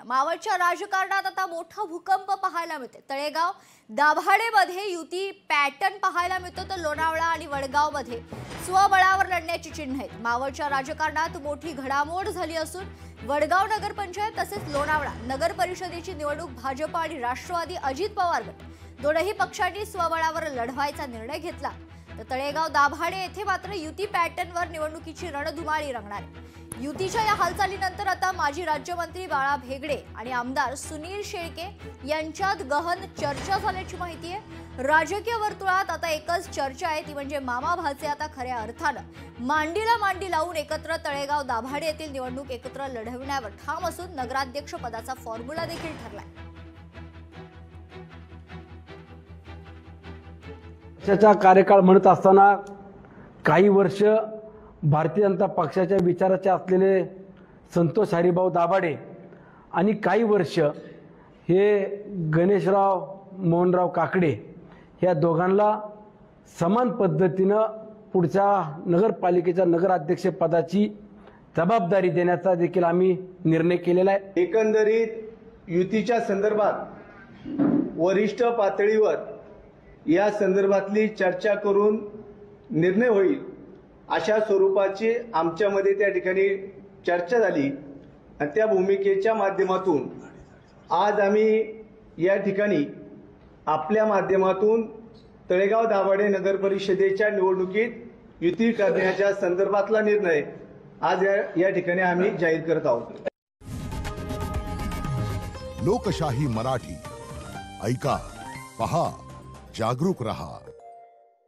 मावळच्या राजकारणात आता मोठा भूकंप पाहायला मिळते। तळेगाव दाभाडेमध्ये युती पॅटर्न पाहायला मिळतो, तर लोणावळा आणि वडगावमध्ये स्वबळावर लढण्याची चिन्ह आहेत। मावळच्या राजकारणात मोठी घडामोड झाली असून वडगाव नगरपंचायत तसेच लोणावळा नगर परिषदेची निवडणूक भाजप आणि राष्ट्रवादी अजित पवार गट दोनही पक्षांनी स्वबळावर लढवायचा निर्णय घेतला। तर तळेगाव दाभाडे येथे मात्र युती पॅटर्नवर निवडणुकीची रणधुमाळी रंगणार आहे। युतीच्या या हालचालीनंतर आता माजी राज्यमंत्री बाळा भेगडे आणि आमदार सुनील शेळके यांच्यात गहन चर्चा झाल्याची माहिती आहे। राजकीय वर्तुळात आता एकच चर्चा आहे, ती म्हणजे मामा भाचे आता खऱ्या अर्थानं मांडीला मांडी लावून एकत्र तळेगाव दाभाडे येथील निवडणूक एकत्र लढवण्यावर ठाम असून नगराध्यक्ष पदाचा फॉर्म्युला देखील ठरलाय। पक्षाचा कार्यकाळ म्हणत असताना काही वर्ष भारतीय जनता पक्षाच्या विचाराचे असलेले संतोष हरिभाऊ दाभाडे आणि काही वर्ष हे गणेशराव मोहनराव काकडे ह्या दोघांना समान पद्धतीनं पुढच्या नगरपालिकेच्या नगराध्यक्ष पदाची जबाबदारी देण्याचा देखील आम्ही निर्णय केलेला आहे। एकंदरीत युतीच्या संदर्भात वरिष्ठ पातळीवर या संदर्भातली चर्चा करून निर्णय होईल अशा स्वरूपाची आमच्यामध्ये त्या ठिकाणी चर्चा झाली आणि त्या भूमिकेच्या माध्यमातून आज आम्ही या ठिकाणी आपल्या माध्यमातून तळेगाव दाभाडे नगर परिषदेच्या निवडणुकीत युती करण्याच्या संदर्भातला निर्णय आज या ठिकाणी आम्ही जाहीर करत आहोत। लोकशाही मराठी ऐका, पहा, जागरूक रहा।